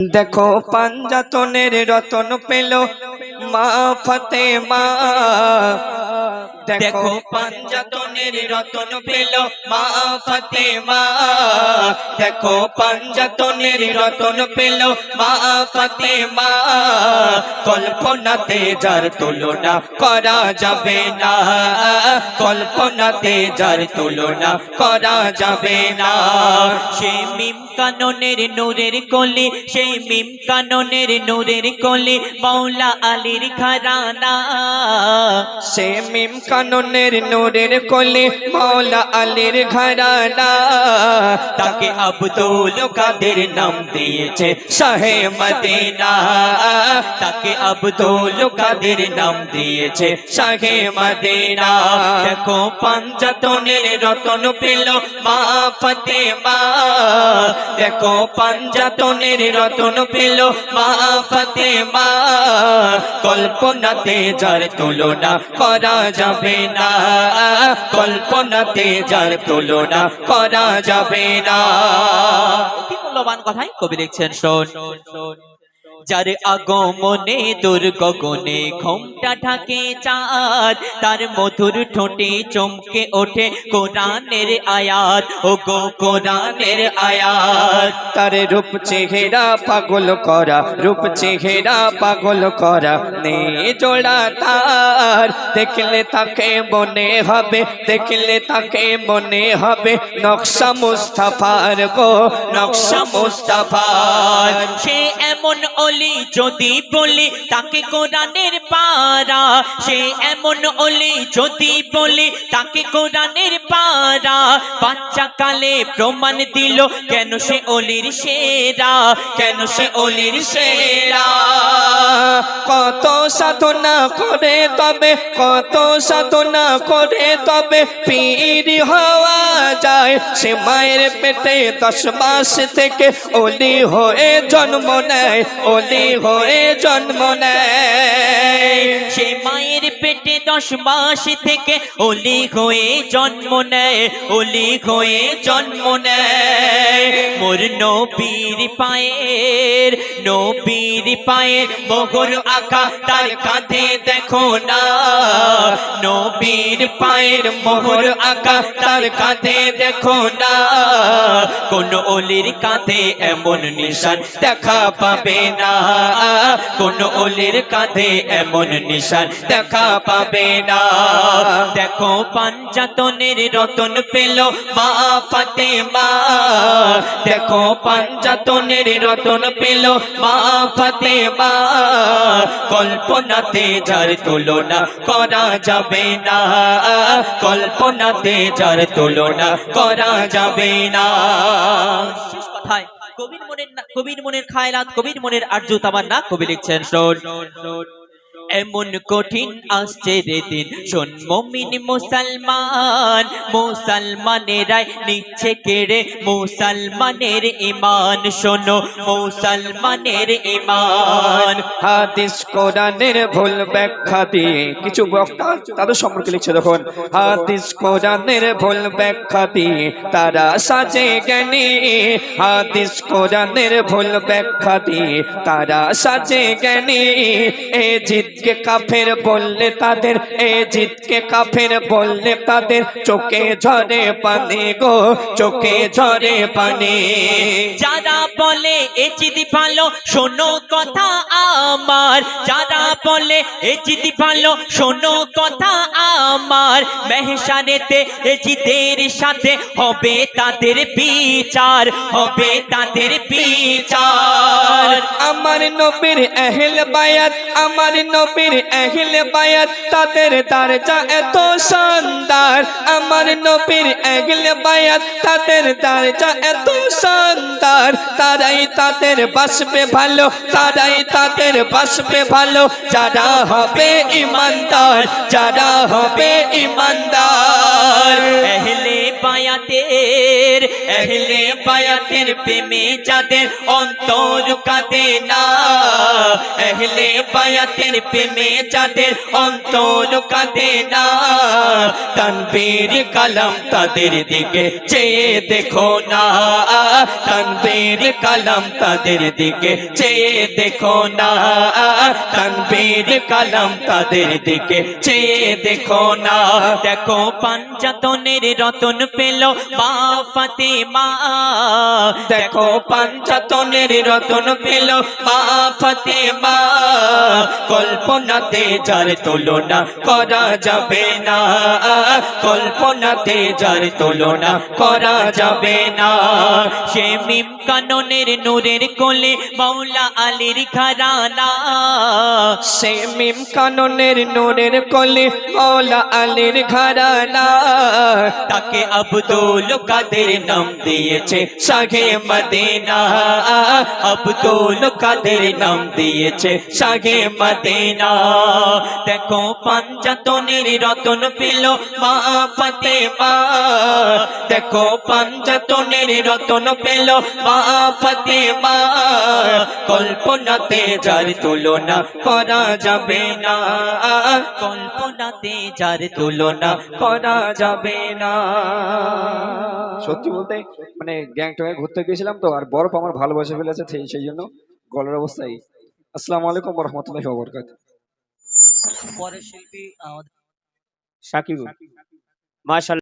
দেখো পাঞ্জাতনের রতন পেল মা ফাতেমা, দেখো পাঞ্জাতনের রতন পেল মা ফাতেমা, দেখো পাঞ্জাতনের রতন পেল মা ফাতেমা। কল্পনাতে যার তুলনা করা যাবে না, কল্পনাতে যার তুলনা করা যাবে না। সেই মিম কাননের নূরের কলি, সেই মিম কাননের নূরের কলি মাওলা আলীর ঘরানা। সে মিম কাননের নূরের কলি মাওলা আলীর ঘরানা। তাকে আব্দুল কাদের নাম দিয়েছে শাহে মদিনা, তাকে আব্দুল কাদের নাম দিয়েছে শাহে মদিনা। দেখো পাঞ্জাতনের রতন পেল মা ফাতেমা, দেখো পাঞ্জাতনের রতন পেল মা ফাতেমা। কল্পনাতে যার তুলনা করা যাবে না, কল্পনাতে যার তুলনা করা যাবে না। অতি মূল্যবান কথাই কবি লিখছেন, শোন। যার আগমনে দুর্গগনে ঘোমটা ঢাকে চাঁদ, তার মধুর ঠোঁটে চমকে ওঠে কোরআনের আয়াত, ও গো কোরআনের আয়াত। তার রূপ চেহারা পাগল করা, রূপ চেহারা পাগল করা নে জোড়া তার। দেখলে তাকে মনে হবে, দেখলে তাকে মনে হবে নকশা মুস্তাফার গো, নকশা মুস্তাফার। সে এমন অলি যদি বলি তাকে কোরআনের পারা, সে এমন অলি যদি বলি তাকে কোরআনের পারা। বাচ্চা কালে প্রমাণ দিল কেন সে অলির সেরা, কেন সে অলির সেরা। কত সাধনা করে তবে, কত সাধনা করে তবে পীর হওয়া যায়। সে মায়ের পেটে 10 মাস থেকে অলি হয়ে জন্ম নেয়, অলি হয়ে জন্ম নেয়। সে মায়ের পেটে 10 মাস থেকে অলি হয়ে জন্ম নেয়, অলি হয়ে জন্ম নেয়। মোর নবীর পায়ের, নবীর পায়ের মোহর আঁকা তার কাঁধে দেখো না, নবীর পায়ের মোহর আঁকা তার কাঁধে দেখো না। কোন অলির কাঁধে এমন নিশান দেখা পাবে না, কোন অলির কাঁধে এমন নিশান দেখা পাবে না। দেখো পাঞ্জাতনের রতন পেল মা ফাতেমা, দেখো পাঞ্জাতনের রতন পেল মা ফাতেমা। কল্পনাতে যার তুলনা করা যাবে না, কল্পনাতে যার তুলনা করা যাবে না। শেষ কথায় কবির মনের খায়রাত, কবির মনের আরজু তামান্না কবি লিখছেন, শোন। এমন কঠিন আসছে রে দিন, শোন মুমিন মুসলমান, মুসলমানেরাই নিচ্ছে কেড়ে মুসলমানের ঈমান। শোনো মুসলমানের ঈমান। হাদিস কোরআনের ভুল ব্যাখ্যা দিয়ে কিছু বক্তা তাদের সম্পর্কে লিখছে, দেখুন। হাদিস কোরআনের ভুল ব্যাখ্যা দিয়ে তারা সাজে জ্ঞানী, হাদিস কোরআনের ভুল ব্যাখ্যা দিয়ে তারা সাজে জ্ঞানী। এ জিদকে কাফের বললে তাদের, এ জিদকে কাফের বললে তাদের চোখে ঝরে পানি গো, চোখে ঝরে পানি। যারা বলে এ জিদি ভালো শোনো কথা আমার, যারা বলে এ জিদি ভালো শোনো কথা আমার। মেহশারেতে এ জিদের সাথে হবে তাদের বিচার, হবে তাদের বিচার। আমার নবীর আহলে বায়াত, আমার নবীর আহলে বায়াত তাদের দরজা এত শানদার, আমার নবীর আহলে বায়াত তাদের দরজা এত শানদার। তারাই তাদের বাসবে ভালো, তারাই তাদের বাসবে ভালো যারা হবে ইমানদার, যারা হবে ইমানদার। আহলে বায়াতের, আহলে বায়াতের প্রেমে যাদের অন্তর কাঁদে না, আহলে বায়াতের প্রেমে যাদের অন্তর কাঁদে না, তানবীর কালাম তাদের দিকে চেয়ে দেখো না, তানবীর কালাম তাদের দিকে চেয়ে দেখো না, তানবীর কালাম তাদের দিকে চেয়ে দেখো না। দেখো পাঞ্জাতনের রতন পেল মা ফাতেমা, দেখো পাঞ্জাতনের রতন পেল মা ফাতেমা, কল্পনাতে যার তুলনা করা যাবে না, কল্পনাতে যার তুলনা করা যাবে না। সে মিম কাননের নূরের কোলে মাওলা আলীর ঘরানা, সে মিম কাননের নূরের কোলে মৌলা আলীর ঘরানা, তাকে আব্দুল কাদের নাম দিয়েছে শাহে মদিনা, আব্দুল কাদের নাম দিয়েছে শাহে মদিনা। দেখো পাঞ্জাতনের রতন পেল মা ফাতেমা, দেখো পাঞ্জাতনের রতন পেল মা ফাতেমা, কল্পনাতে যার তুলনা করা যাবে না, কল্পনাতে যার তুলনা করা যাবে না। সত্যি বলতে মানে গ্যাংটকে ঘুরতে গিয়েছিলাম তো, আর বরফ আমার ভালোবাসে ফেলেছে, সেই জন্য গলার অবস্থা এই। আসসালামু আলাইকুম ওয়া রাহমাতুল্লাহি ওয়া বারাকাতুহু। পরে শিল্পী আমাদের সাকিবুল মাশাআল্লাহ।